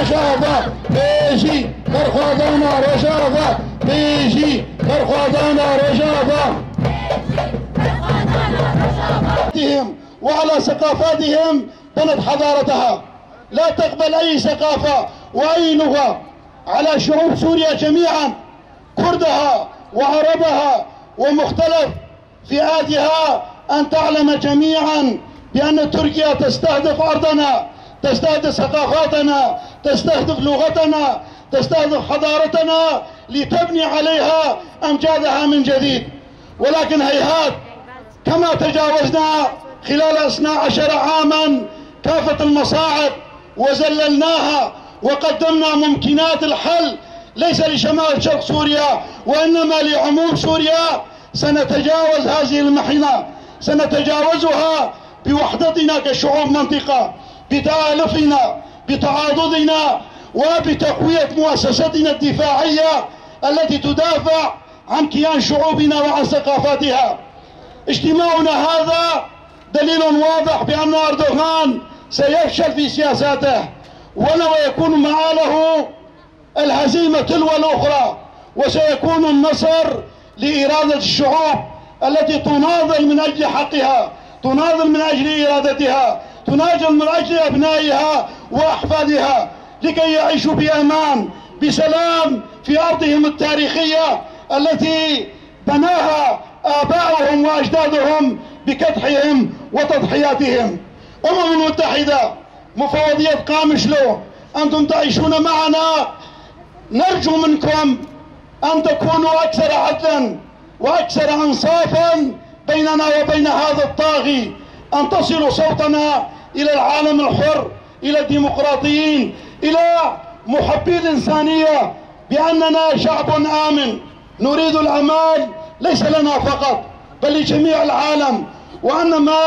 رجافة بيجي برخوضنا رجافة بيجي برخوضنا رجافة وعلى ثقافاتهم بنت حضارتها. لا تقبل أي ثقافة وأي لغة على شعوب سوريا جميعا، كردها وعربها ومختلف فئاتها، أن تعلم جميعا بأن تركيا تستهدف أرضنا، تستهدف ثقافاتنا، تستهدف لغتنا، تستهدف حضارتنا لتبني عليها أمجادها من جديد. ولكن هيهات، كما تجاوزنا خلال 12 عاما كافة المصاعب وذللناها وقدمنا ممكنات الحل ليس لشمال شرق سوريا وإنما لعموم سوريا، سنتجاوز هذه المحنة، سنتجاوزها بوحدتنا كشعوب منطقة، بتآلفنا، بتعاضدنا، وبتقوية مؤسستنا الدفاعية التي تدافع عن كيان شعوبنا وعن ثقافاتها. اجتماعنا هذا دليل واضح بأن أردوغان سيفشل في سياساته، ويكون مآله الهزيمة تلو الأخرى، وسيكون النصر لإرادة الشعوب التي تناضل من أجل حقها، تناضل من أجل إرادتها، تناضل من أجل أبنائها وأحفادها لكي يعيشوا بأمان بسلام في أرضهم التاريخية التي بناها آباؤهم وأجدادهم بكدحهم وتضحياتهم. أمم متحدة، مفوضية قامشلو، أنتم تعيشون معنا، نرجو منكم أن تكونوا أكثر عدلا وأكثر أنصافا بيننا وبين هذا الطاغي، أن تصلوا صوتنا إلى العالم الحر، إلى الديمقراطيين، إلى محبي الإنسانية، بأننا شعب آمن نريد الأمان ليس لنا فقط بل لجميع العالم، وأن ما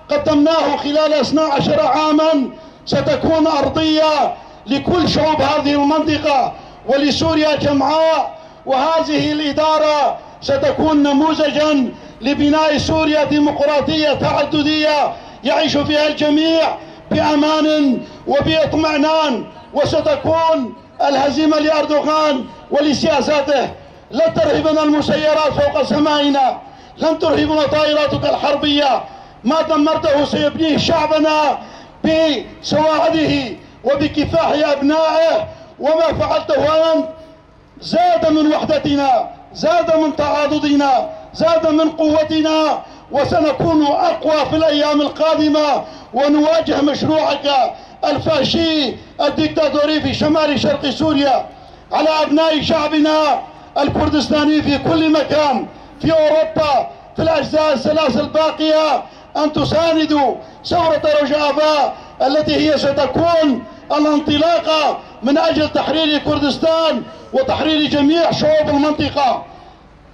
قدمناه خلال 12 عاما ستكون أرضية لكل شعوب هذه المنطقة ولسوريا جمعاء، وهذه الإدارة ستكون نموذجا لبناء سوريا ديمقراطية تعددية يعيش فيها الجميع بأمان وباطمئنان، وستكون الهزيمة لأردوغان ولسياساته. لن ترهبنا المسيرات فوق سمائنا، لن ترهبنا طائراتك الحربية، ما دمرته سيبنيه شعبنا بسواعده وبكفاح أبنائه، وما فعلته أنت زاد من وحدتنا، زاد من تعاضدنا، زاد من قوتنا، وسنكون أقوى في الأيام القادمة ونواجه مشروعك الفاشي الدكتاتوري في شمال شرق سوريا على أبناء شعبنا الكردستاني في كل مكان في أوروبا في الأجزاء الثلاث الباقية، أن تساندوا ثورة رجافة التي هي ستكون الانطلاقة من أجل تحرير كردستان وتحرير جميع شعوب المنطقة.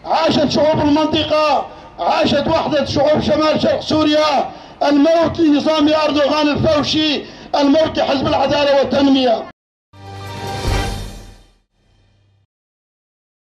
عاشت شعوب المنطقة، عاشت وحدة شعوب شمال شرق سوريا. الموت لنظام أردوغان الفوشي، الموت لحزب العدالة والتنمية.